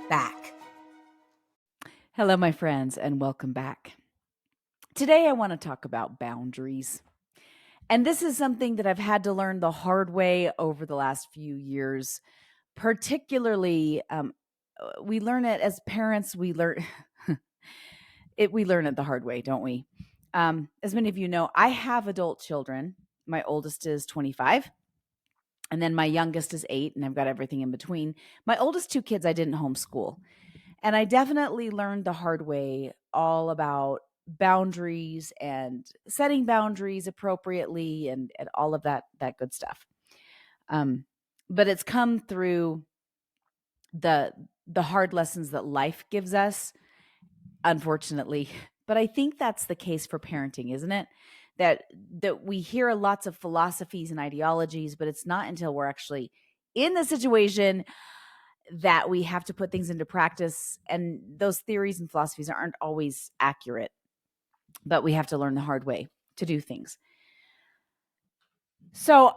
back. Hello, my friends, and welcome back. Today, I want to talk about boundaries. And this is something that I've had to learn the hard way over the last few years. Particularly, we learn it as parents. We learn it. We learn it the hard way, don't we? As many of you know, I have adult children. My oldest is 25, and then my youngest is 8, and I've got everything in between. My oldest two kids, I didn't homeschool. And I definitely learned the hard way all about boundaries and setting boundaries appropriately and all of that good stuff. But it's come through the hard lessons that life gives us, unfortunately. But I think that's the case for parenting, isn't it? That we hear lots of philosophies and ideologies, but it's not until we're actually in the situation that we have to put things into practice. And those theories and philosophies aren't always accurate, but we have to learn the hard way to do things. So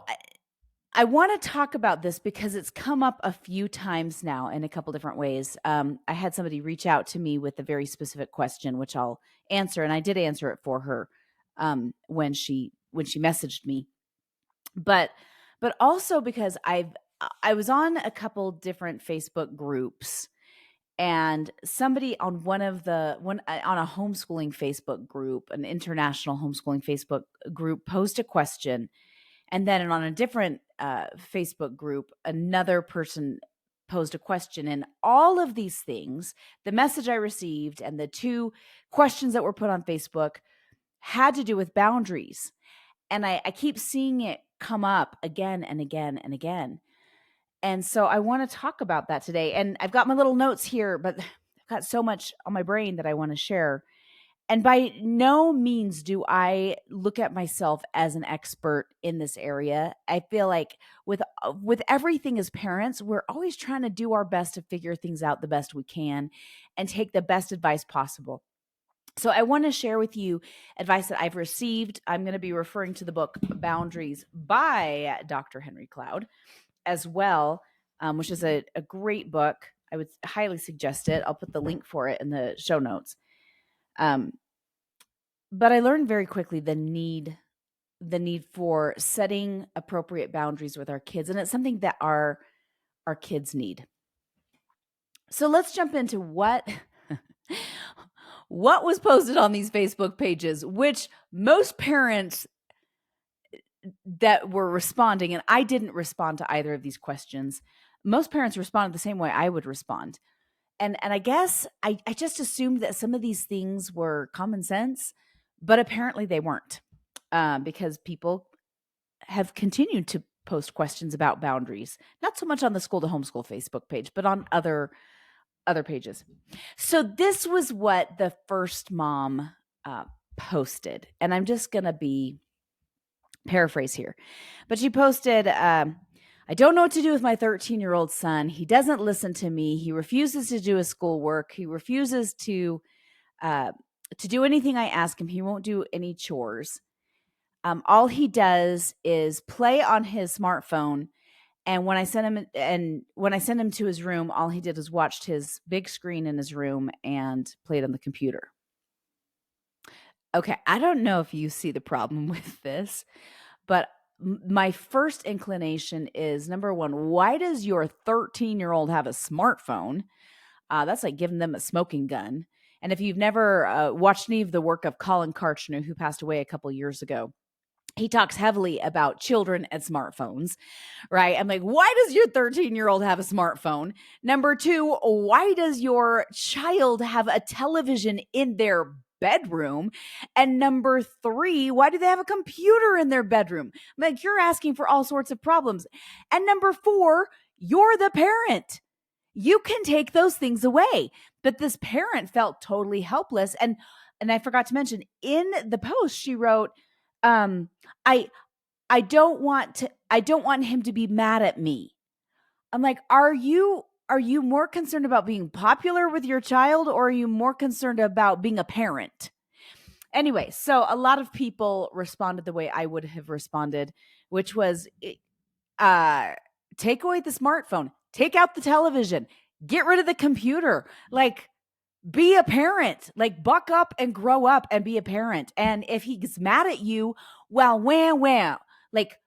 I want to talk about this because it's come up a few times now in a couple different ways. I had somebody reach out to me with a very specific question, which I'll answer, and I did answer it for her when she messaged me. But also because I was on a couple different Facebook groups, and somebody on on a homeschooling Facebook group, an international homeschooling Facebook group, posed a question, and then on a different Facebook group, another person posed a question. And all of these things, the message I received and the two questions that were put on Facebook, had to do with boundaries. And I keep seeing it come up again and again and again. And so I want to talk about that today. And I've got my little notes here, but I've got so much on my brain that I want to share. And by no means do I look at myself as an expert in this area. I feel like with everything as parents, we're always trying to do our best to figure things out the best we can and take the best advice possible. So I want to share with you advice that I've received. I'm going to be referring to the book Boundaries by Dr. Henry Cloud as well, which is a great book. I would highly suggest it. I'll put the link for it in the show notes. But I learned very quickly the need for setting appropriate boundaries with our kids, and it's something that our kids need. So let's jump into what was posted on these Facebook pages, which most parents that were responding, and I didn't respond to either of these questions. Most parents responded the same way I would respond. And I guess I just assumed that some of these things were common sense, but apparently they weren't, because people have continued to post questions about boundaries, not so much on the School to Homeschool Facebook page, but on other pages. So this was what the first mom posted, and I'm just going to be paraphrase here, but she posted, I don't know what to do with my 13-year-old son. He doesn't listen to me. He refuses to do his schoolwork. He refuses to do anything I ask him. He won't do any chores. All he does is play on his smartphone. And when I sent him to his room, all he did is watched his big screen in his room and played on the computer. Okay, I don't know if you see the problem with this, but my first inclination is, number one, why does your 13-year-old have a smartphone? That's like giving them a smoking gun. And if you've never watched any of the work of Colin Karchner, who passed away a couple years ago, he talks heavily about children and smartphones, right? I'm like, why does your 13-year-old have a smartphone? Number two, why does your child have a television in their bedroom? And number three, why do they have a computer in their bedroom? I'm like, you're asking for all sorts of problems. And number four, you're the parent. You can take those things away. But this parent felt totally helpless. And I forgot to mention, in the post, she wrote, I don't want him to be mad at me. I'm like, are you more concerned about being popular with your child, or are you more concerned about being a parent? Anyway, so a lot of people responded the way I would have responded, which was, take away the smartphone, take out the television, Get rid of the computer. Like, be a parent. Like, buck up and grow up and be a parent. And if he's mad at you, well, wham. Like,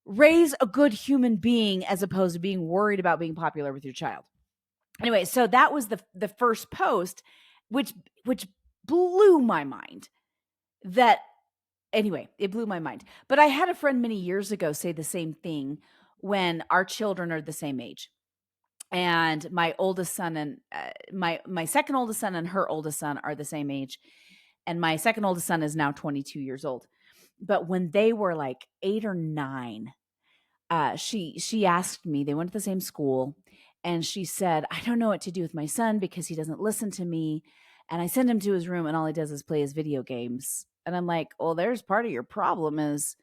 raise a good human being as opposed to being worried about being popular with your child. Anyway, so that was the first post, which blew my mind. That anyway, it blew my mind. But I had a friend many years ago say the same thing when our children are the same age. And my oldest son and my second oldest son and her oldest son are the same age. And my second oldest son is now 22 years old. But when they were like 8 or 9, she asked me, they went to the same school, and she said, I don't know what to do with my son because he doesn't listen to me. And I send him to his room and all he does is play his video games. And I'm like, well, there's part of your problem is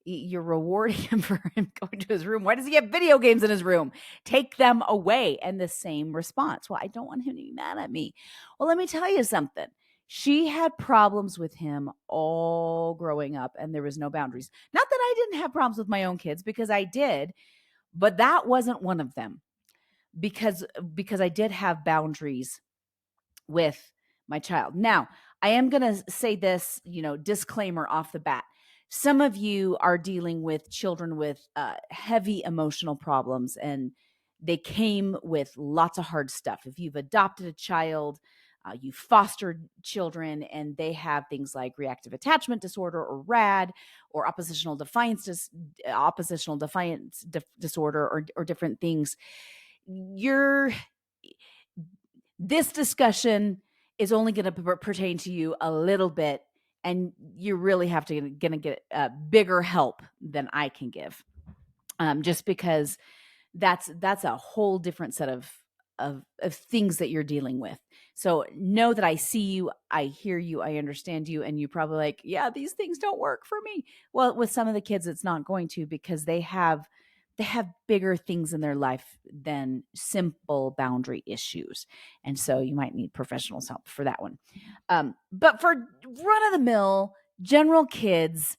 you're rewarding him for him going to his room. Why does he have video games in his room? Take them away. And the same response. Well, I don't want him to be mad at me. Well, let me tell you something. She had problems with him all growing up, and there was no boundaries. Not that I didn't have problems with my own kids, because I did, but that wasn't one of them, because I did have boundaries with my child. Now, I am going to say this, disclaimer off the bat. Some of you are dealing with children with heavy emotional problems, and they came with lots of hard stuff. If you've adopted a child, you fostered children, and they have things like reactive attachment disorder, or RAD, or oppositional defiance disorder, or different things. This discussion is only going to pertain to you a little bit, and you really have to going to get bigger help than I can give, just because that's a whole different set of things that you're dealing with. So know that I see you, I hear you, I understand you, and you probably like, yeah, these things don't work for me. Well, with some of the kids, it's not going to, because they have bigger things in their life than simple boundary issues. And so you might need professionals' help for that one. But for run-of-the-mill, general kids,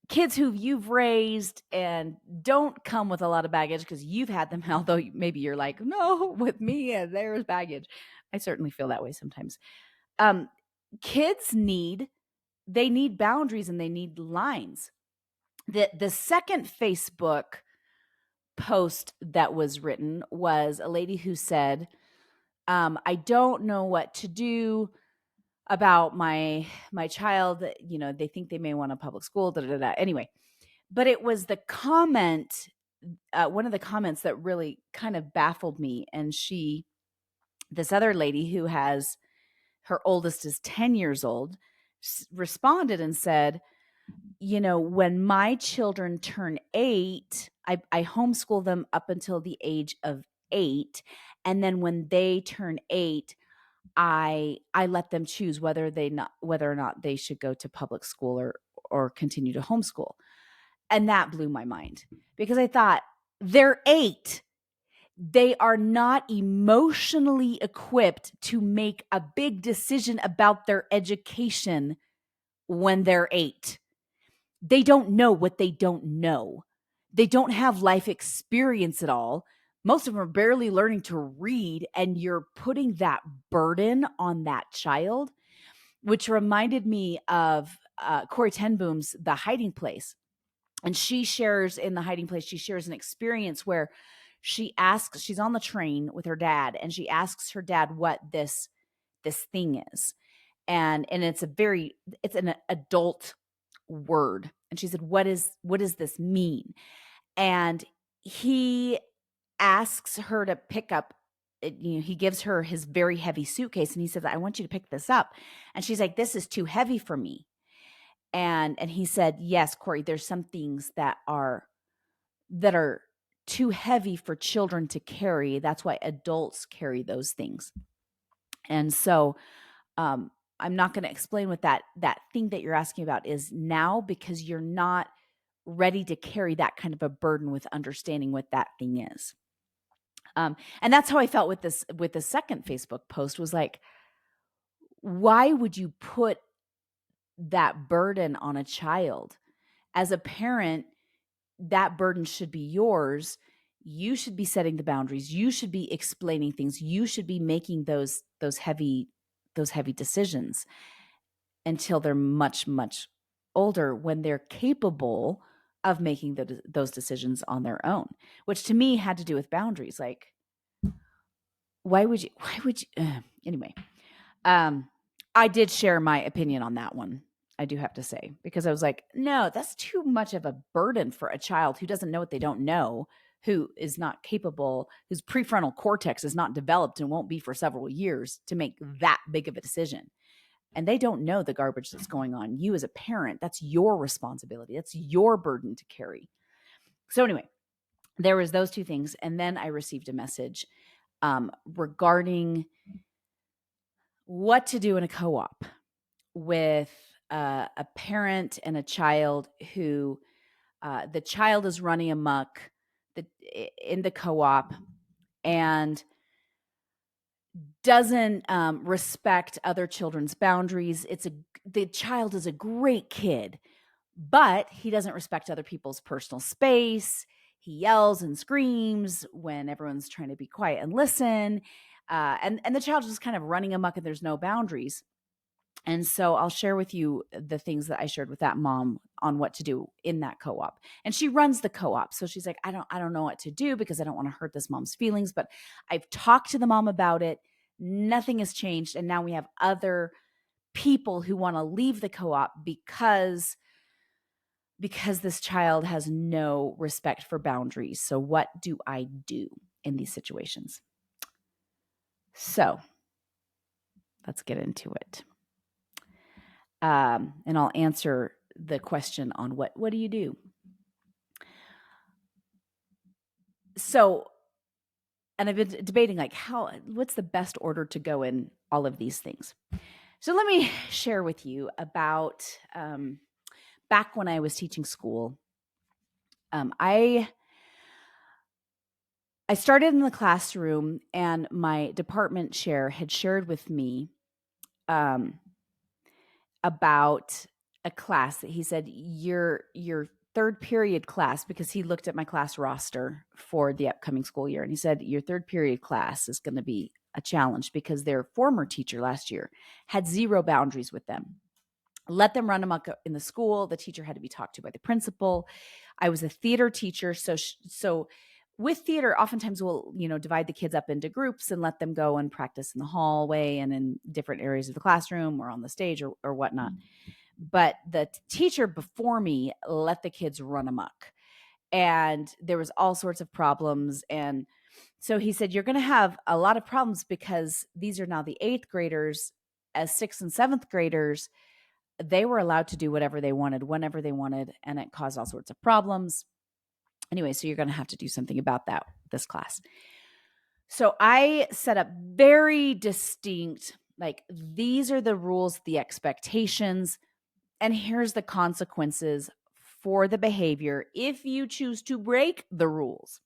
kids who you've raised and don't come with a lot of baggage because you've had them, although maybe you're like, no, with me, there's baggage. I certainly feel that way sometimes. Kids need boundaries, and they need lines. The second Facebook post that was written was a lady who said, I don't know what to do about my child. They think they may want a public school. Anyway, but it was the comment, one of the comments that really kind of baffled me. And this other lady who has, her oldest is 10 years old, responded and said, when my children turn 8, I homeschool them up until the age of 8. And then when they turn 8, I let them choose whether or not they should go to public school or continue to homeschool. And that blew my mind, because I thought, they're 8. They are not emotionally equipped to make a big decision about their education when they're 8. They don't know what they don't know. They don't have life experience at all. Most of them are barely learning to read, and you're putting that burden on that child, which reminded me of Corrie ten Boom's The Hiding Place. And she shares in The Hiding Place, she shares an experience where she's on the train with her dad, and she asks her dad what this thing is. And it's an adult word. And she said, what does this mean? And he asks her to pick up, he gives her his very heavy suitcase, and he says, I want you to pick this up. And she's like, this is too heavy for me. And he said, yes, Corrie, there's some things that are too heavy for children to carry. That's why adults carry those things. And so, I'm not going to explain what that thing that you're asking about is now, because you're not ready to carry that kind of a burden with understanding what that thing is. And that's how I felt with the second Facebook post, was like, why would you put that burden on a child? As a parent, that burden should be yours. You should be setting the boundaries. You should be explaining things. You should be making those heavy decisions until they're much, much older, when they're capable of making those decisions on their own, which to me had to do with boundaries. Like, why would you, anyway, I did share my opinion on that one, I do have to say, because I was like, no, that's too much of a burden for a child who doesn't know what they don't know, who is not capable, whose prefrontal cortex is not developed and won't be for several years, to make that big of a decision. And they don't know the garbage that's going on. You as a parent, that's your responsibility. That's your burden to carry. So anyway, there was those two things. And then I received a message regarding what to do in a co-op with a parent and a child who the child is running amok in the co-op and doesn't respect other children's boundaries. The child is a great kid, but he doesn't respect other people's personal space. He yells and screams when everyone's trying to be quiet and listen. And the child is just kind of running amok and there's no boundaries. And so I'll share with you the things that I shared with that mom on what to do in that co-op. And she runs the co-op. So she's like, I don't know what to do because I don't want to hurt this mom's feelings, but I've talked to the mom about it. Nothing has changed. And now we have other people who want to leave the co-op because this child has no respect for boundaries. So what do I do in these situations? So let's get into it. And I'll answer the question on what do you do? So, and I've been debating like what's the best order to go in all of these things. So let me share with you about back when I was teaching school. I started in the classroom, and my department chair had shared with me about a class that he said, your third period class, because he looked at my class roster for the upcoming school year, and he said, your third period class is going to be a challenge because their former teacher last year had zero boundaries with them. Let them run amok in the school. The teacher had to be talked to by the principal. I was a theater teacher, so with theater, oftentimes we'll divide the kids up into groups and let them go and practice in the hallway and in different areas of the classroom or on the stage or whatnot. But the teacher before me let the kids run amok, and there was all sorts of problems. And so he said, you're going to have a lot of problems because these are now the 8th graders. As 6th and 7th graders, they were allowed to do whatever they wanted, whenever they wanted, and it caused all sorts of problems. Anyway, so you're going to have to do something about that, this class. So I set up very distinct, like, these are the rules, the expectations, and here's the consequences for the behavior if you choose to break the rules.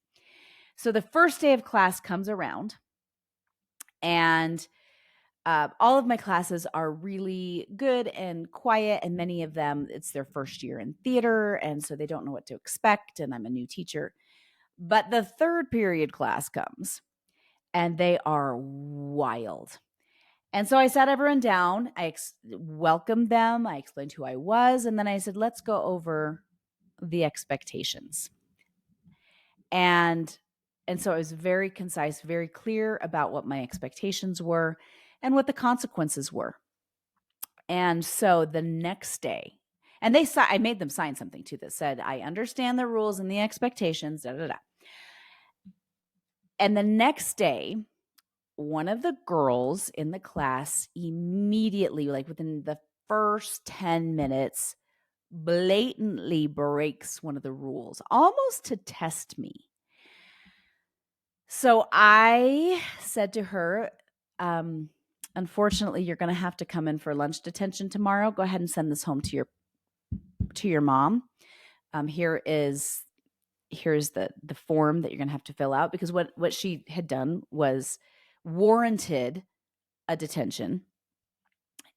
So the first day of class comes around, and all of my classes are really good and quiet, and many of them, it's their first year in theater, and so they don't know what to expect, and I'm a new teacher. But the third period class comes, and they are wild. And so I sat everyone down, I welcomed them, I explained who I was, and then I said, let's go over the expectations. And so I was very concise, very clear about what my expectations were and what the consequences were. And so the next day, and I made them sign something too that said, I understand the rules and the expectations, da, da, da. And the next day, one of the girls in the class immediately, like within the first 10 minutes, blatantly breaks one of the rules, almost to test me. So I said to her, unfortunately, you're going to have to come in for lunch detention tomorrow. Go ahead and send this home to your mom. Here's the form that you're going to have to fill out, because what she had done was warranted a detention,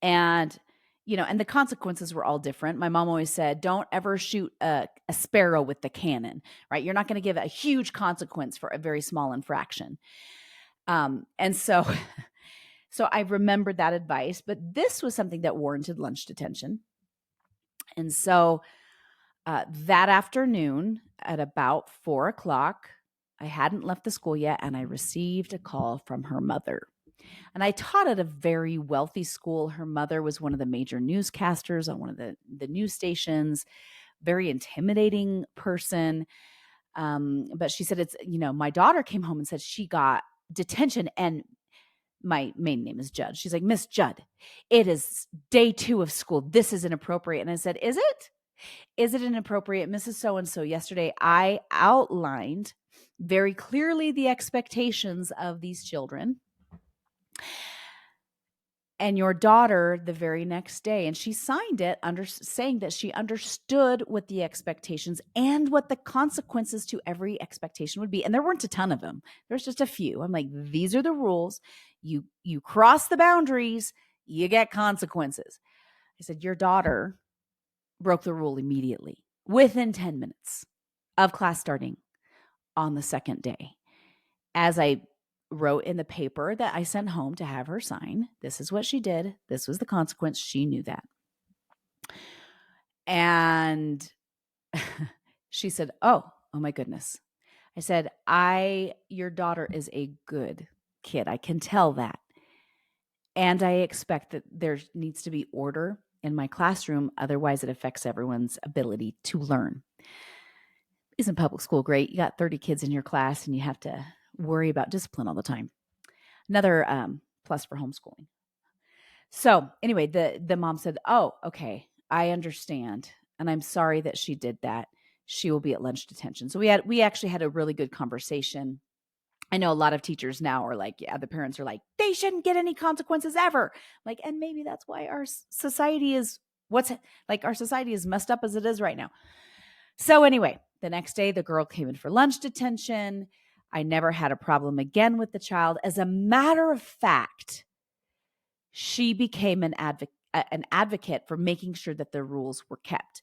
and and the consequences were all different. My mom always said, don't ever shoot a sparrow with the cannon, right? You're not going to give a huge consequence for a very small infraction. And so, so I remembered that advice, but this was something that warranted lunch detention. And so that afternoon at about 4:00, I hadn't left the school yet, and I received a call from her mother. And I taught at a very wealthy school. Her mother was one of the major newscasters on one of the news stations, very intimidating person. But she said, my daughter came home and said she got detention, and my maiden name is Judd. She's like, Miss Judd, it is day 2 of school. This is inappropriate. And I said, is it? Is it inappropriate? Mrs. So-and-so, yesterday I outlined very clearly the expectations of these children. And your daughter the very next day, and she signed it saying that she understood what the expectations and what the consequences to every expectation would be. And there weren't a ton of them. There's just a few. I'm like, these are the rules. You cross the boundaries, you get consequences. I said, your daughter broke the rule immediately within 10 minutes of class starting on the second day. As I wrote in the paper that I sent home to have her sign, this is what she did. This was the consequence. She knew that. And she said, oh my goodness. I said, your daughter is a good kid. I can tell that. And I expect that there needs to be order in my classroom. Otherwise, it affects everyone's ability to learn. Isn't public school great? You got 30 kids in your class and you have to worry about discipline all the time. Another plus for homeschooling. So anyway, the mom said, oh, okay, I understand. And I'm sorry that she did that. She will be at lunch detention. So we actually had a really good conversation. I know a lot of teachers now are like, yeah, the parents are like, they shouldn't get any consequences ever. Like, and maybe that's why our society is our society is messed up as it is right now. So anyway, the next day, the girl came in for lunch detention. I never had a problem again with the child. As a matter of fact, she became an advocate for making sure that the rules were kept.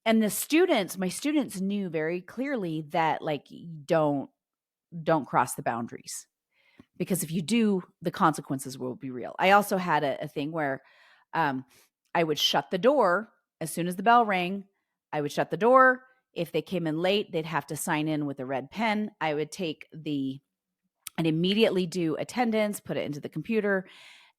And my students knew very clearly that, like, don't cross the boundaries, because if you do, the consequences will be real. I also had a thing where I would shut the door as soon as the bell rang. I would shut the door. If they came in late, they'd have to sign in with a red pen. I would and immediately do attendance, put it into the computer,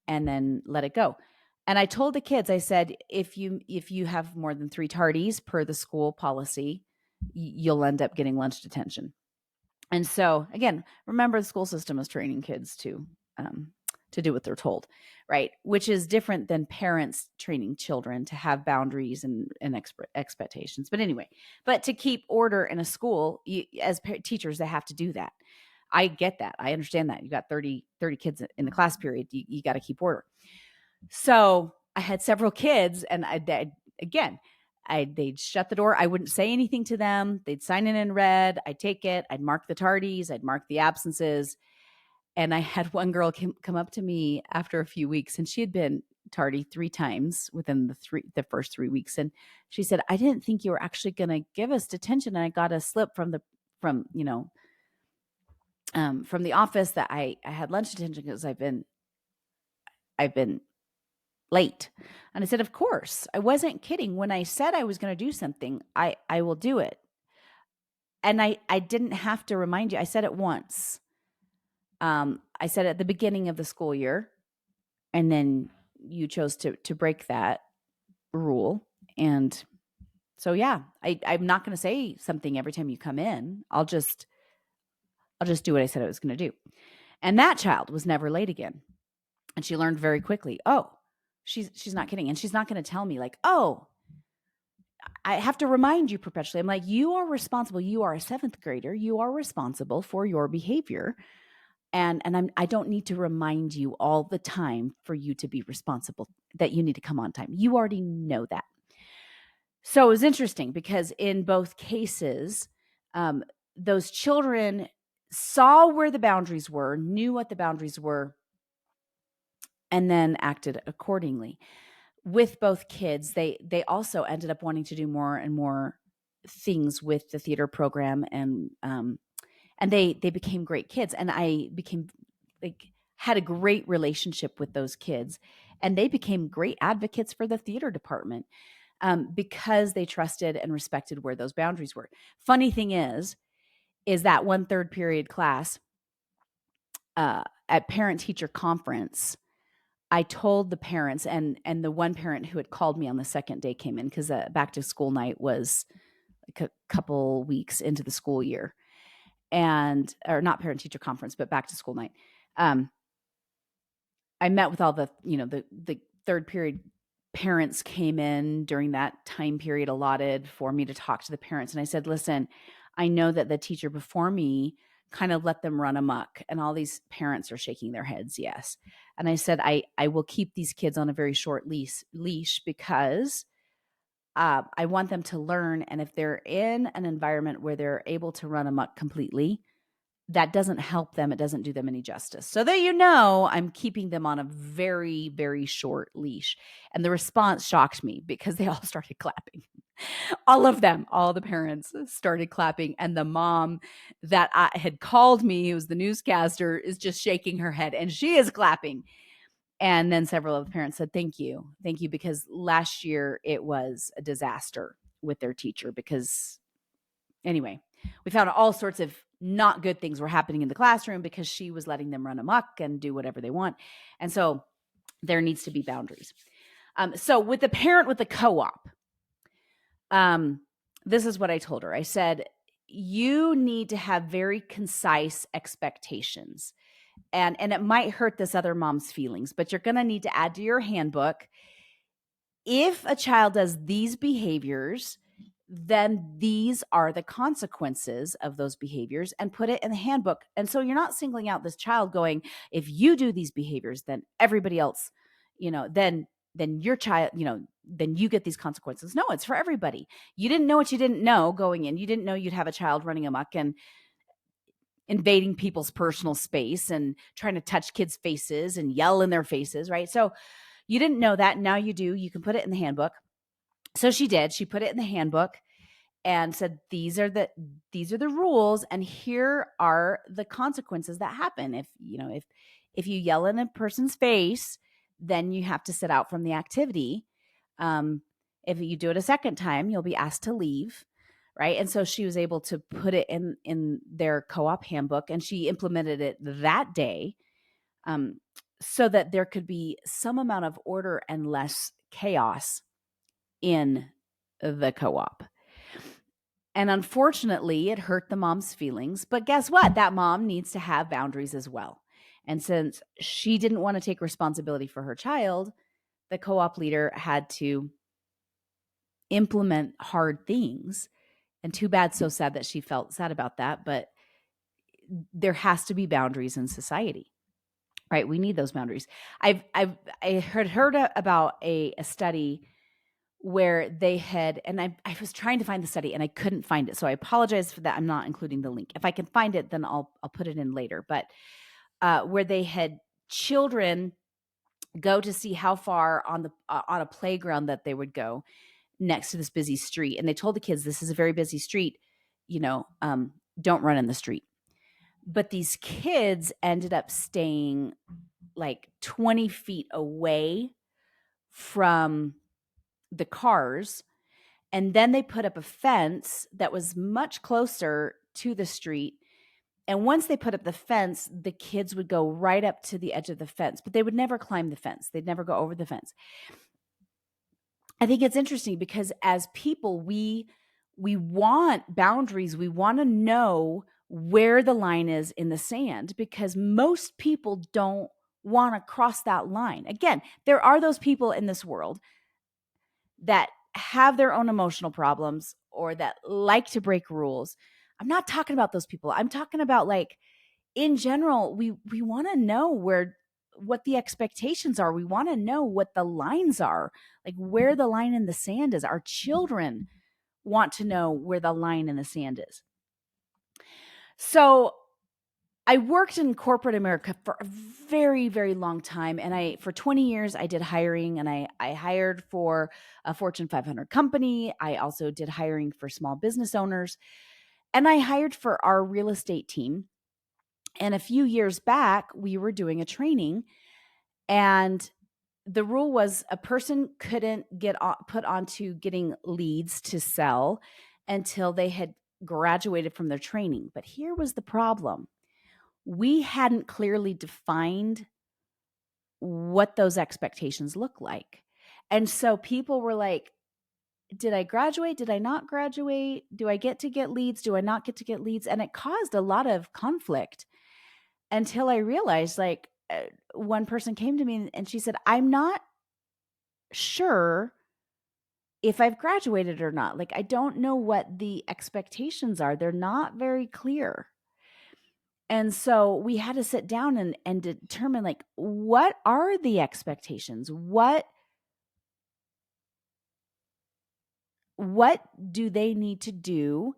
and then let it go. And I told the kids, I said, if you have more than 3 tardies per the school policy, you'll end up getting lunch detention. And so, again, remember, the school system is training kids to do what they're told, right? Which is different than parents training children to have boundaries and expectations. But anyway, to keep order in a school, as teachers, they have to do that. I get that. I understand that. You got 30 kids in the class period. You got to keep order. So I had several kids, and they'd shut the door. I wouldn't say anything to them. They'd sign in red. I'd take it. I'd mark the tardies. I'd mark the absences. And I had one girl come up to me after a few weeks, and she had been tardy 3 times within the first 3 weeks. And she said, I didn't think you were actually going to give us detention. And I got a slip from the office that I had lunch detention because I've been late. And I said, of course, I wasn't kidding. When I said I was going to do something, I will do it. And I didn't have to remind you. I said it once. I said at the beginning of the school year, and then you chose to break that rule. And so, yeah, I'm not going to say something every time you come in. I'll just do what I said I was going to do. And that child was never late again. And she learned very quickly, oh, she's not kidding. And she's not going to tell me like, oh, I have to remind you perpetually. I'm like, you are responsible. You are a 7th grader. You are responsible for your behavior. And I don't need to remind you all the time for you to be responsible, that you need to come on time. You already know that. So it was interesting because in both cases, those children saw where the boundaries were, knew what the boundaries were, and then acted accordingly. with both kids, they also ended up wanting to do more and more things with the theater program, and they became great kids, and I became like had a great relationship with those kids, and they became great advocates for the theater department, because they trusted and respected where those boundaries were. Funny thing is that one third period class at parent teacher conference, I told the parents, and the one parent who had called me on the second day came in because back to school night was like a couple weeks into the school year, and or not parent teacher conference, but back to school night. I met with all the the third period parents came in during that time period allotted for me to talk to the parents, and I said, listen, I know that the teacher before me kind of let them run amok, and all these parents are shaking their heads yes. And I said, I will keep these kids on a very short leash because I want them to learn, and if they're in an environment where they're able to run amok completely, that doesn't help them. It doesn't do them any justice. So that I'm keeping them on a very, very short leash. And the response shocked me because they all started clapping. All of them, all the parents started clapping. And the mom that had called me, who was the newscaster, is just shaking her head and she is clapping. And then several of the parents said, thank you, because last year it was a disaster with their teacher because anyway, we found all sorts of not good things were happening in the classroom because she was letting them run amok and do whatever they want. And so there needs to be boundaries. So with the parent with the co-op, this is what I told her. I said, you need to have very concise expectations. And it might hurt this other mom's feelings, but you're going to need to add to your handbook, if a child does these behaviors, then these are the consequences of those behaviors, and put it in the handbook. And so you're not singling out this child going, if you do these behaviors, then everybody else, then your child, then you get these consequences. No, it's for everybody. You didn't know what you didn't know going in. You didn't know you'd have a child running amok and invading people's personal space and trying to touch kids' faces and yell in their faces, right? So you didn't know that. Now you do. You can put it in the handbook. So she did. She put it in the handbook and said, these are the rules, and here are the consequences that happen. If you yell in a person's face, then you have to sit out from the activity. If you do it a second time, you'll be asked to leave. Right. And so she was able to put it in their co-op handbook, and she implemented it that day, so that there could be some amount of order and less chaos in the co-op. And unfortunately, it hurt the mom's feelings. But guess what? That mom needs to have boundaries as well. And since she didn't want to take responsibility for her child, the co-op leader had to implement hard things. And too bad, so sad that she felt sad about that. But there has to be boundaries in society, right? We need those boundaries. I heard about a study where they had, and I was trying to find the study and I couldn't find it. So I apologize for that. I'm not including the link. If I can find it, then I'll put it in later. But where they had children go to see how far on a playground that they would go next to this busy street. And they told the kids, this is a very busy street, don't run in the street. But these kids ended up staying like 20 feet away from the cars. And then they put up a fence that was much closer to the street. And once they put up the fence, the kids would go right up to the edge of the fence, but they would never climb the fence. They'd never go over the fence. I think it's interesting because as people, we want boundaries. We want to know where the line is in the sand, because most people don't want to cross that line. Again, there are those people in this world that have their own emotional problems or that like to break rules. I'm not talking about those people. I'm talking about, like, in general, we want to know what the expectations are. We want to know what the lines are, like where the line in the sand is. Our children want to know where the line in the sand is. So I worked in corporate America for a very, very long time. And for 20 years, I did hiring, and I hired for a Fortune 500 company. I also did hiring for small business owners, and I hired for our real estate team. And a few years back, we were doing a training, and the rule was a person couldn't put onto getting leads to sell until they had graduated from their training. But here was the problem: we hadn't clearly defined what those expectations look like. And so people were like, did I graduate? Did I not graduate? Do I get to get leads? Do I not get to get leads? And it caused a lot of conflict until I realized, like, one person came to me and she said, I'm not sure if I've graduated or not. Like, I don't know what the expectations are. They're not very clear. And so we had to sit down and determine, like, what are the expectations? What do they need to do?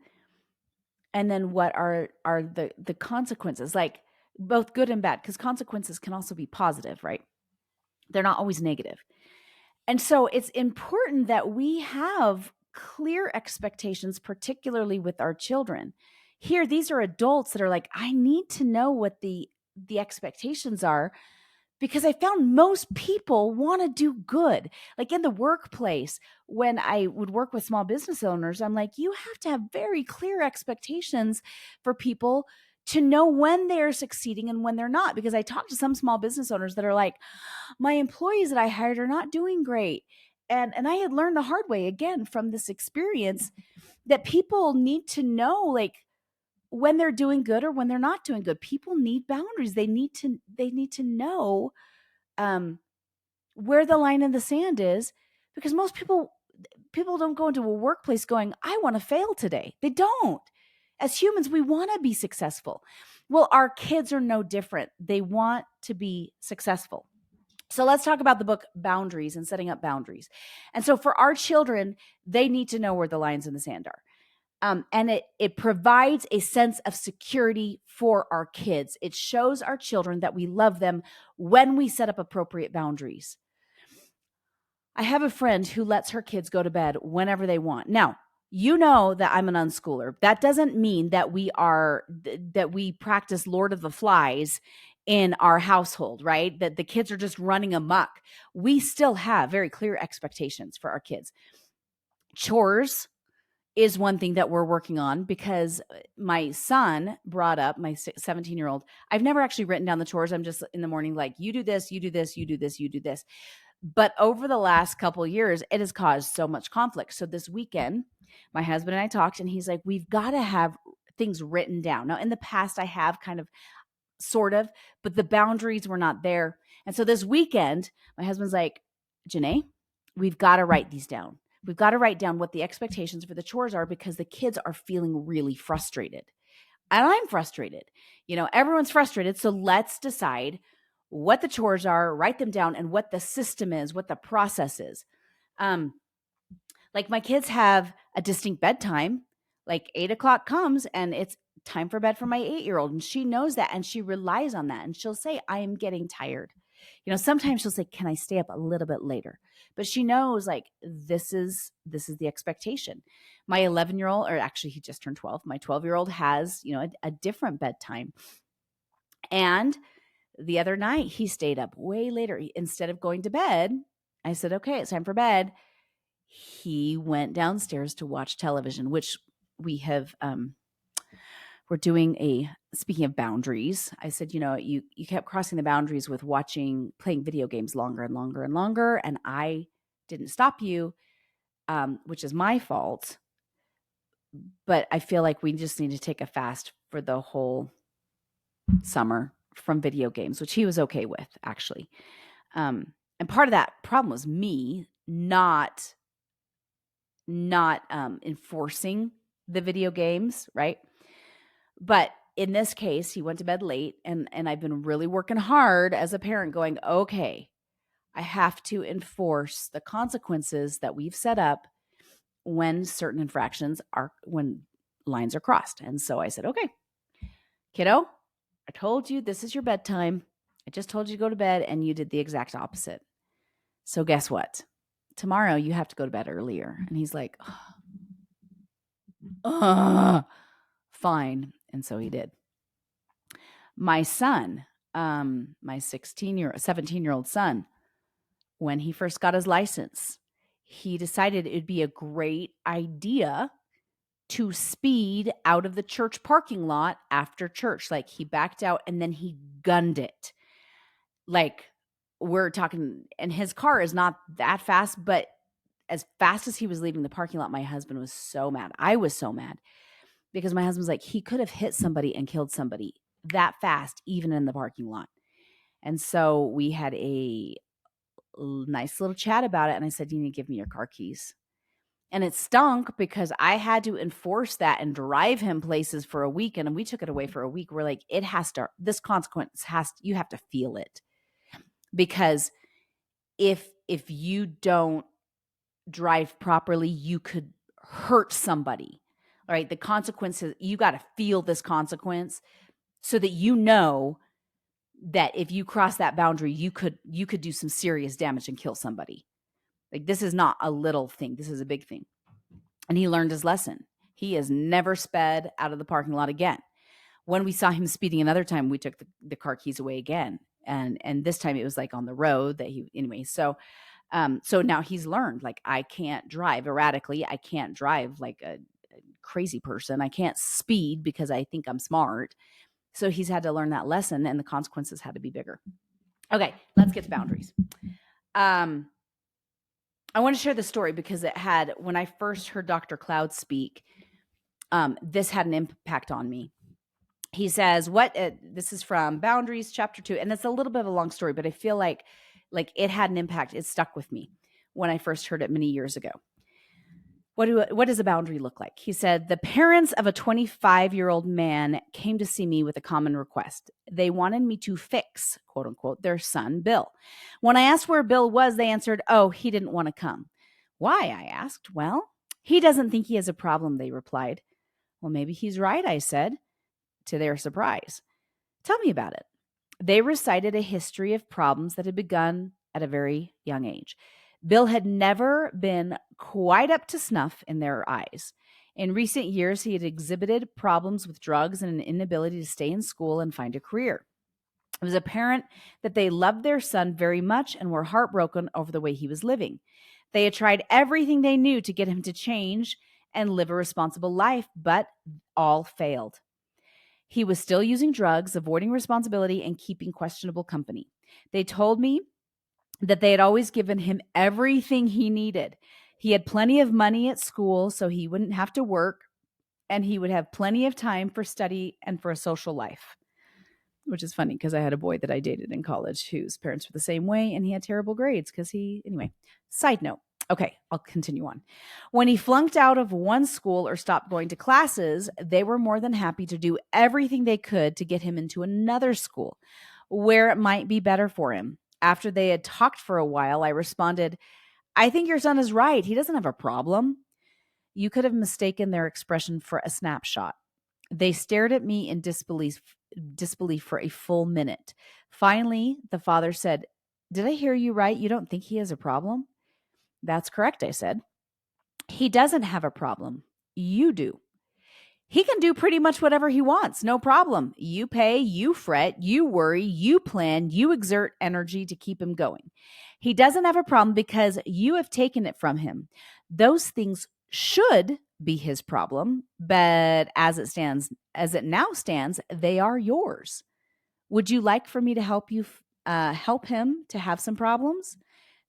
And then what are the consequences? Like, both good and bad, because consequences can also be positive, right? They're not always negative. And so it's important that we have clear expectations, particularly with our children. Here, these are adults that are like, I need to know what the expectations are, because I found most people want to do good. Like in the workplace, when I would work with small business owners, I'm like, you have to have very clear expectations for people to know when they're succeeding and when they're not. Because I talked to some small business owners that are like, my employees that I hired are not doing great. And I had learned the hard way, again, from this experience, that people need to know, like, when they're doing good or when they're not doing good. People need boundaries. They need to know where the line in the sand is, because most people don't go into a workplace going, I want to fail today. They don't. As humans, we want to be successful. Well, our kids are no different. They want to be successful. So let's talk about the book Boundaries and setting up boundaries. And so for our children, they need to know where the lines in the sand are. And it provides a sense of security for our kids. It shows our children that we love them when we set up appropriate boundaries. I have a friend who lets her kids go to bed whenever they want. Now, you know that I'm an unschooler. That doesn't mean that we practice Lord of the Flies in our household, right? That the kids are just running amok. We still have very clear expectations for our kids. Chores is one thing that we're working on, because my son brought up, my 17-year-old, I've never actually written down the chores. I'm just in the morning like, you do this, you do this, you do this, you do this. But over the last couple of years, it has caused so much conflict. So this weekend, my husband and I talked, and he's like, we've got to have things written down. Now, in the past, I have kind of, sort of, but the boundaries were not there. And so this weekend, my husband's like, Janae, we've got to write these down. We've got to write down what the expectations for the chores are, because the kids are feeling really frustrated. And I'm frustrated. Everyone's frustrated. So let's decide what the chores are, write them down, and what the system is, what the process is. Like, my kids have a distinct bedtime. Like 8:00 comes and it's time for bed for my 8-year-old. And she knows that, and she relies on that. And she'll say, I am getting tired. Sometimes she'll say, can I stay up a little bit later? But she knows, like, this is the expectation. My 11-year-old, or actually he just turned 12, my 12-year-old has, a different bedtime. And the other night he stayed up way later. Instead of going to bed, I said, okay, it's time for bed. He went downstairs to watch television, which we have, we're doing speaking of boundaries, I said, you kept crossing the boundaries with playing video games longer and longer and longer. And I didn't stop you, which is my fault. But I feel like we just need to take a fast for the whole summer from video games, which he was okay with, actually. And part of that problem was me not enforcing the video games, right? But in this case, he went to bed late, and I've been really working hard as a parent going, okay, I have to enforce the consequences that we've set up when when lines are crossed. And so I said, okay, kiddo, I told you this is your bedtime. I just told you to go to bed, and you did the exact opposite. So guess what? Tomorrow you have to go to bed earlier. And he's like, fine. And so he did. My son, my 17-year-old son, when he first got his license, he decided it'd be a great idea to speed out of the church parking lot after church. Like, he backed out and then he gunned it. Like, we're talking, and his car is not that fast, but as fast as he was leaving the parking lot, my husband was so mad. I was so mad because my husband's like, he could have hit somebody and killed somebody that fast, even in the parking lot. And so we had a nice little chat about it. And I said, you need to give me your car keys. And it stunk because I had to enforce that and drive him places for a week. And we took it away for a week. We're like, it has to, this consequence you have to feel it. Because if you don't drive properly, you could hurt somebody. All right. The consequences, you got to feel this consequence so that you know that if you cross that boundary, you could do some serious damage and kill somebody. Like, this is not a little thing. This is a big thing. And he learned his lesson. He has never sped out of the parking lot again. When we saw him speeding another time, we took the car keys away again. And this time it was like on the road that anyway. So now he's learned, like, I can't drive erratically. I can't drive like a crazy person. I can't speed because I think I'm smart. So he's had to learn that lesson, and the consequences had to be bigger. Okay, let's get to boundaries. I want to share the story because when I first heard Dr. Cloud speak, this had an impact on me. He says, this is from Boundaries, chapter 2, and it's a little bit of a long story, but I feel like it had an impact. It stuck with me when I first heard it many years ago. What does a boundary look like? He said, the parents of a 25-year-old man came to see me with a common request. They wanted me to fix, quote unquote, their son, Bill. When I asked where Bill was, they answered, oh, he didn't want to come. Why? I asked. Well, he doesn't think he has a problem, they replied. Well, maybe he's right, I said, to their surprise. Tell me about it. They recited a history of problems that had begun at a very young age. Bill had never been quite up to snuff in their eyes. In recent years, he had exhibited problems with drugs and an inability to stay in school and find a career. It was apparent that they loved their son very much and were heartbroken over the way he was living. They had tried everything they knew to get him to change and live a responsible life, but all failed. He was still using drugs, avoiding responsibility, and keeping questionable company. They told me that they had always given him everything he needed. He had plenty of money at school, so he wouldn't have to work, and he would have plenty of time for study and for a social life, which is funny because I had a boy that I dated in college whose parents were the same way, and he had terrible grades anyway, side note. Okay, I'll continue on. When he flunked out of one school or stopped going to classes, they were more than happy to do everything they could to get him into another school where it might be better for him. After they had talked for a while, I responded, I think your son is right. He doesn't have a problem. You could have mistaken their expression for a snapshot. They stared at me in disbelief for a full minute. Finally, the father said, did I hear you right? You don't think he has a problem? That's correct, I said. He doesn't have a problem. You do. He can do pretty much whatever he wants. No problem. You pay, you fret, you worry, you plan, you exert energy to keep him going. He doesn't have a problem because you have taken it from him. Those things should be his problem, but as it now stands, they are yours. Would you like for me to help him to have some problems?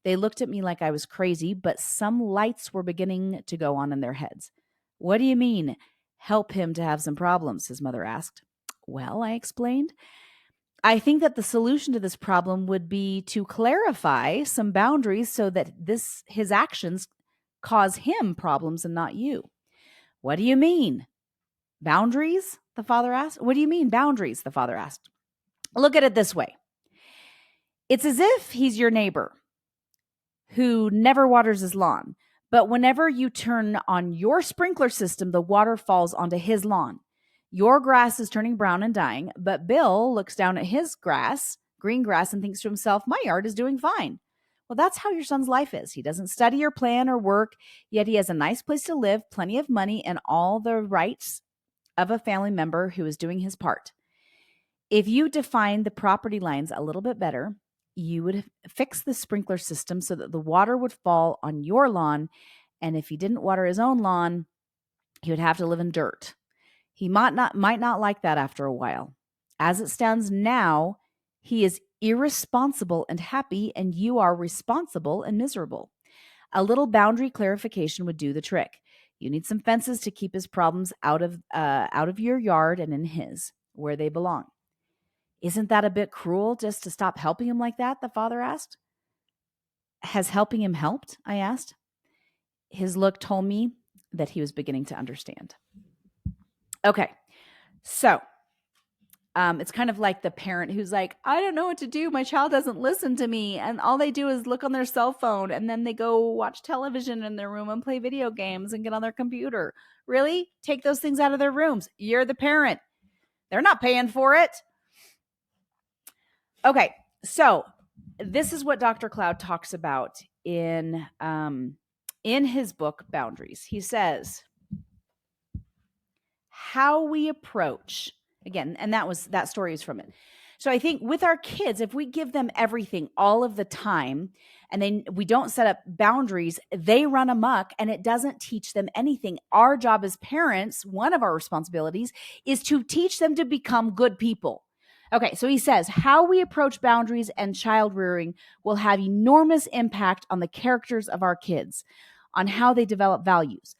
They looked at me like I was crazy, but some lights were beginning to go on in their heads. What do you mean, help him to have some problems? His mother asked. Well, I explained, I think that the solution to this problem would be to clarify some boundaries so that his actions cause him problems and not you. What do you mean? Boundaries? The father asked. What do you mean, boundaries? The father asked. Look at it this way. It's as if he's your neighbor who never waters his lawn. But whenever you turn on your sprinkler system, the water falls onto his lawn. Your grass is turning brown and dying, but Bill looks down at his grass, green grass, and thinks to himself, my yard is doing fine. Well, that's how your son's life is. He doesn't study or plan or work, yet he has a nice place to live, plenty of money, and all the rights of a family member who is doing his part. If you define the property lines a little bit better, you would fix the sprinkler system so that the water would fall on your lawn. And if he didn't water his own lawn, he would have to live in dirt. He might not like that after a while. As it stands now, he is irresponsible and happy, and you are responsible and miserable. A little boundary clarification would do the trick. You need some fences to keep his problems out of your yard and in his, where they belong. Isn't that a bit cruel just to stop helping him like that? The father asked. Has helping him helped? I asked. His look told me that he was beginning to understand. Okay, so it's kind of like the parent who's like, I don't know what to do. My child doesn't listen to me. And all they do is look on their cell phone, and then they go watch television in their room and play video games and get on their computer. Really? Take those things out of their rooms. You're the parent. They're not paying for it. Okay, so this is what Dr. Cloud talks about in his book, Boundaries. He says, how we approach, again, and that story is from it. So I think with our kids, if we give them everything all of the time, and then we don't set up boundaries, they run amok and it doesn't teach them anything. Our job as parents, one of our responsibilities, is to teach them to become good people. Okay, so he says, how we approach boundaries and child rearing will have enormous impact on the characters of our kids, on how they develop values,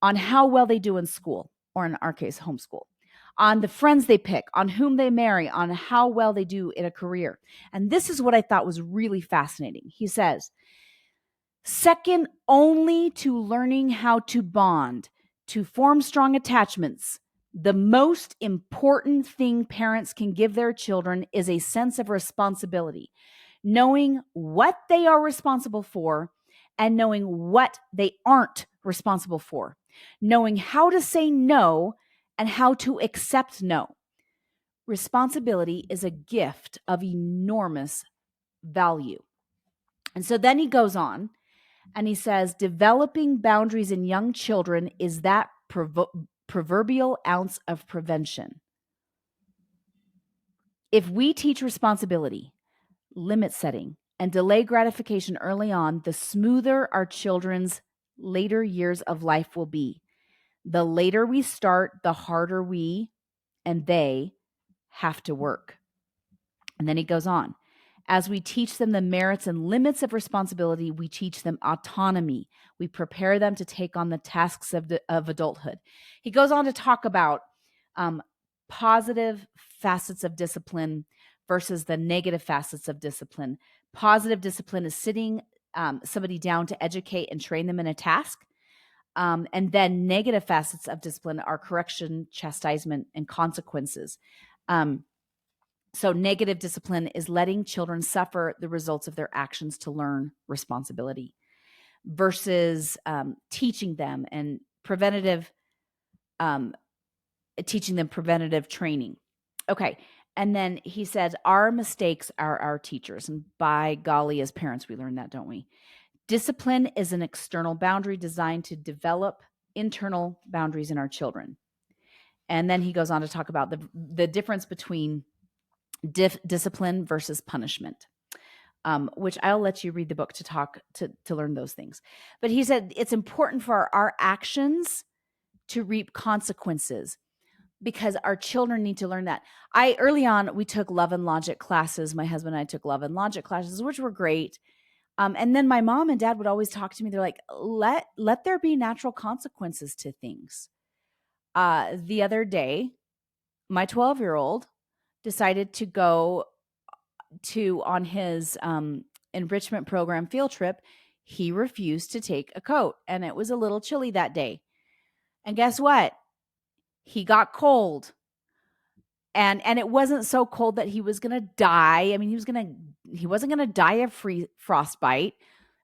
on how well they do in school, or in our case, homeschool, on the friends they pick, on whom they marry, on how well they do in a career. And this is what I thought was really fascinating. He says, second only to learning how to bond, to form strong attachments, the most important thing parents can give their children is a sense of responsibility, knowing what they are responsible for and knowing what they aren't responsible for, knowing how to say no and how to accept no. Responsibility is a gift of enormous value. And so then he goes on and he says, developing boundaries in young children is that proverbial ounce of prevention. If we teach responsibility, limit setting, and delay gratification early on, the smoother our children's later years of life will be. The later we start, the harder we and they have to work. And then he goes on. As we teach them the merits and limits of responsibility, we teach them autonomy. We prepare them to take on the tasks of adulthood. He goes on to talk about positive facets of discipline versus the negative facets of discipline. Positive discipline is sitting somebody down to educate and train them in a task. And then negative facets of discipline are correction, chastisement, and consequences. So negative discipline is letting children suffer the results of their actions to learn responsibility versus teaching them and teaching them preventative training. Okay. And then he says, our mistakes are our teachers. And by golly, as parents, we learn that, don't we? Discipline is an external boundary designed to develop internal boundaries in our children. And then he goes on to talk about the difference between discipline versus punishment, which I'll let you read the book to learn those things. But he said it's important for our actions to reap consequences because our children need to learn that. Early on, we took love and logic classes. My husband and I took love and logic classes, which were great. And then my mom and dad would always talk to me. They're like, let there be natural consequences to things. The other day, my 12-year-old decided to go on his enrichment program field trip. He refused to take a coat, and it was a little chilly that day. And guess what? He got cold. And it wasn't so cold that he was going to die. I mean, he wasn't going to die of frostbite,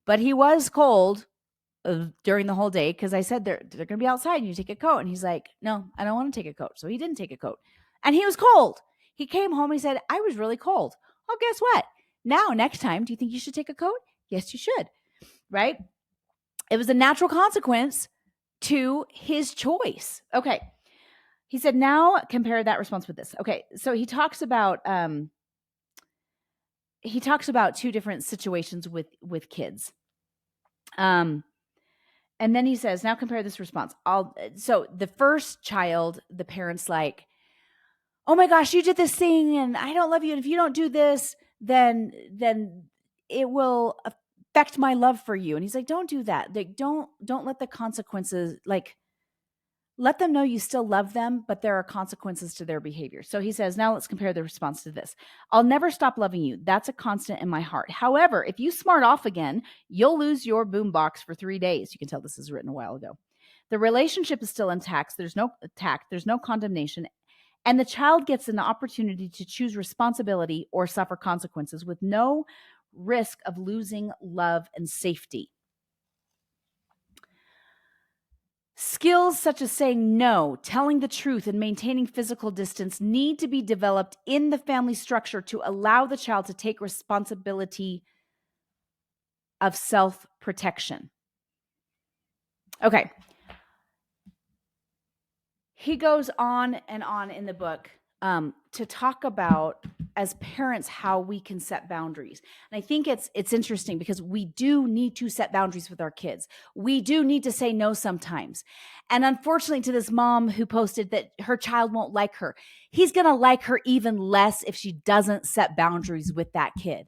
but he was cold. during the whole day because I said they're going to be outside and you take a coat. And he's like, no, I don't want to take a coat. So he didn't take a coat. And he was cold. He came home. He said, I was really cold. Oh, guess what? Now, next time, do you think you should take a coat? Yes, you should. Right? It was a natural consequence to his choice. Okay. He said, now compare that response with this. Okay. So he talks about two different situations with kids. And then he says, now compare this response. So the first child, the parent's like, oh my gosh, you did this thing and I don't love you. And if you don't do this, then it will affect my love for you. And he's like, don't do that. Like, don't let the consequences, like, let them know you still love them, but there are consequences to their behavior. So he says, now let's compare the response to this. I'll never stop loving you. That's a constant in my heart. However, if you smart off again, you'll lose your boombox for 3 days. You can tell this is written a while ago. The relationship is still intact. There's no condemnation. And the child gets an opportunity to choose responsibility or suffer consequences with no risk of losing love and safety. Skills such as saying no, telling the truth, and maintaining physical distance need to be developed in the family structure to allow the child to take responsibility of self-protection. Okay. He goes on and on in the book to talk about, as parents, how we can set boundaries. And I think it's interesting because we do need to set boundaries with our kids. We do need to say no sometimes. And unfortunately, to this mom who posted that her child won't like her, he's going to like her even less if she doesn't set boundaries with that kid.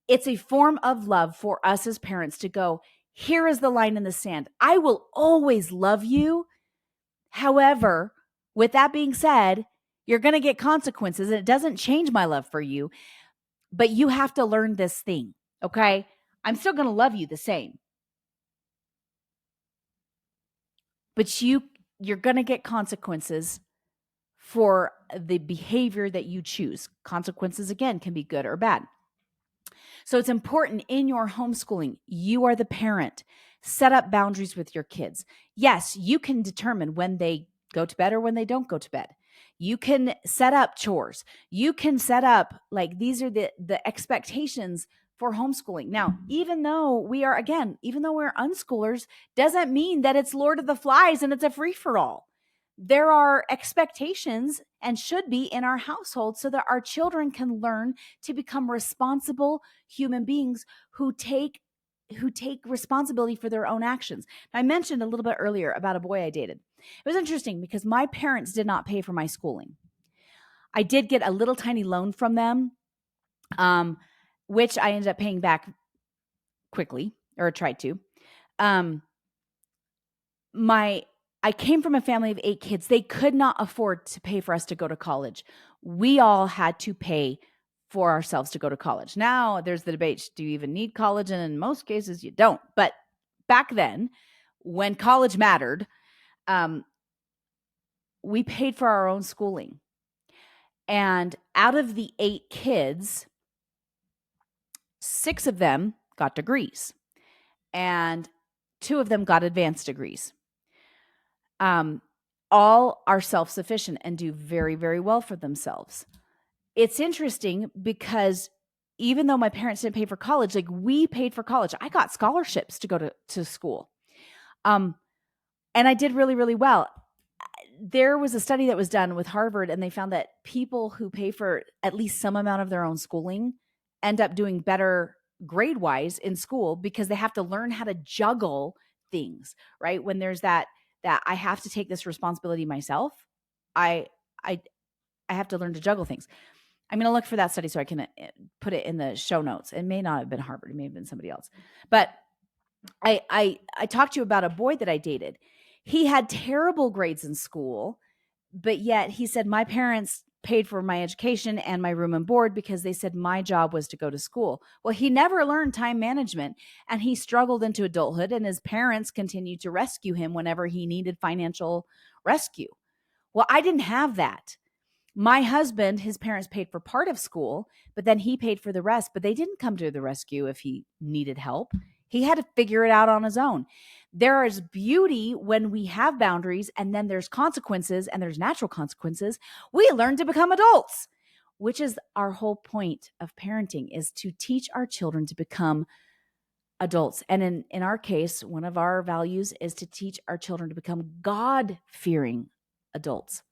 It's a form of love for us as parents to go, here is the line in the sand. I will always love you. However, with that being said, you're going to get consequences, and it doesn't change my love for you, but you have to learn this thing, okay? I'm still going to love you the same. But you're going to get consequences for the behavior that you choose. Consequences, again, can be good or bad. So it's important in your homeschooling, you are the parent. Set up boundaries with your kids. Yes, you can determine when they go to bed or when they don't go to bed. You can set up chores. You can set up, like, these are the expectations for homeschooling. Now, even though we're unschoolers, doesn't mean that it's Lord of the Flies and it's a free-for-all. There are expectations and should be in our household so that our children can learn to become responsible human beings who take responsibility for their own actions. I mentioned a little bit earlier about a boy I dated. It was interesting because my parents did not pay for my schooling. I did get a little tiny loan from them, which I ended up paying back quickly, or tried to. I came from a family of 8 kids. They could not afford to pay for us to go to college. We all had to pay for ourselves to go to college. Now there's the debate, do you even need college? And in most cases you don't. But back then, when college mattered, we paid for our own schooling. And out of the 8 kids, 6 of them got degrees and 2 of them got advanced degrees. All are self-sufficient and do very, very well for themselves. It's interesting because even though my parents didn't pay for college, like, we paid for college. I got scholarships to go to school. And I did really, really well. There was a study that was done with Harvard, and they found that people who pay for at least some amount of their own schooling end up doing better grade-wise in school because they have to learn how to juggle things, right? When there's that I have to take this responsibility myself, I have to learn to juggle things. I'm going to look for that study so I can put it in the show notes. It may not have been Harvard. It may have been somebody else. But I talked to you about a boy that I dated. He had terrible grades in school, but yet he said, my parents paid for my education and my room and board because they said my job was to go to school. Well, he never learned time management, and he struggled into adulthood, and his parents continued to rescue him whenever he needed financial rescue. Well, I didn't have that. My husband, his parents paid for part of school, but then he paid for the rest, but they didn't come to the rescue if he needed help. He had to figure it out on his own. There is beauty when we have boundaries, and then there's consequences, and there's natural consequences. We learn to become adults, which is our whole point of parenting, is to teach our children to become adults. And in our case, one of our values is to teach our children to become God-fearing adults.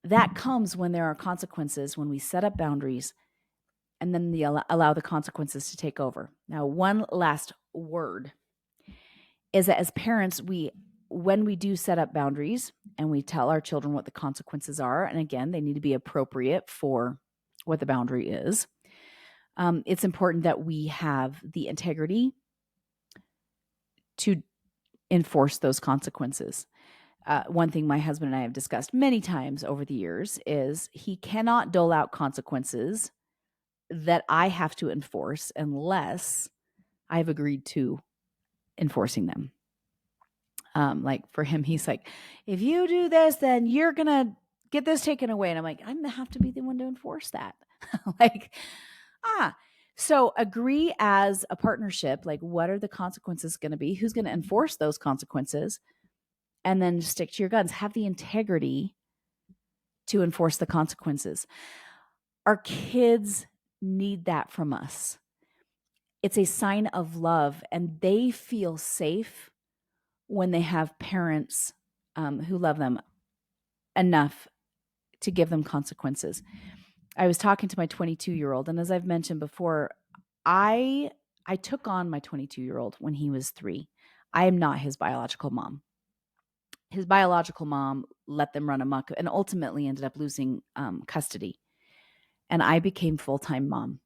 That comes when there are consequences, when we set up boundaries, and then allow the consequences to take over. Now, one last word is that as parents, when we do set up boundaries and we tell our children what the consequences are, and again, they need to be appropriate for what the boundary is, it's important that we have the integrity to enforce those consequences. One thing my husband and I have discussed many times over the years is he cannot dole out consequences that I have to enforce unless I've agreed to enforcing them. Like for him, he's like, if you do this, then you're going to get this taken away. And I'm like, I'm going to have to be the one to enforce that. So agree as a partnership, like what are the consequences going to be? Who's going to enforce those consequences? And then stick to your guns. Have the integrity to enforce the consequences. Our kids need that from us. It's a sign of love, and they feel safe when they have parents who love them enough to give them consequences. I was talking to my 22-year-old, and as I've mentioned before, I took on my 22-year-old when he was 3. I am not his biological mom. His biological mom let them run amok and ultimately ended up losing custody. And I became full-time mom.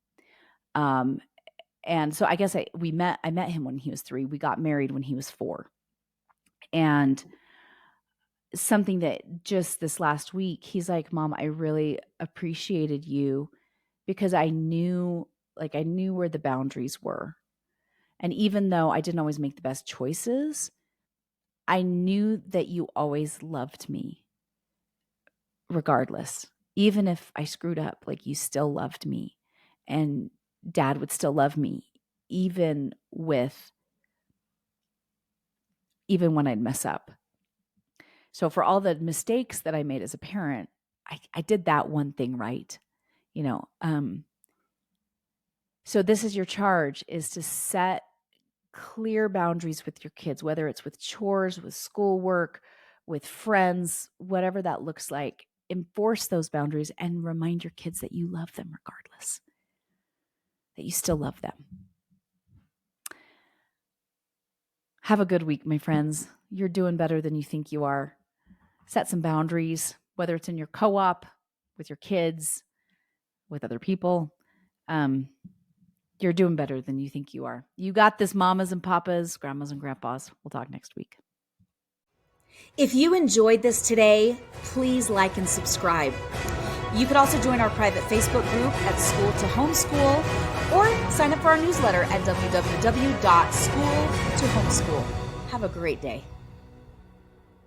And so I guess I met him when he was 3. We got married when he was 4. And something that just this last week, he's like, Mom, I really appreciated you because I knew where the boundaries were. And even though I didn't always make the best choices, I knew that you always loved me regardless. Even if I screwed up, like you still loved me, and Dad would still love me, even when I'd mess up. So for all the mistakes that I made as a parent, I did that one thing right, So this is your charge, is to set clear boundaries with your kids, whether it's with chores, with schoolwork, with friends, whatever that looks like. Enforce those boundaries and remind your kids that you love them regardless, that you still love them. Have a good week, my friends. You're doing better than you think you are. Set some boundaries, whether it's in your co-op, with your kids, with other people. You're doing better than you think you are. You got this, mamas and papas, grandmas and grandpas. We'll talk next week. If you enjoyed this today, please like and subscribe. You could also join our private Facebook group at School to Homeschool, or sign up for our newsletter at www.schooltohomeschool. Have a great day.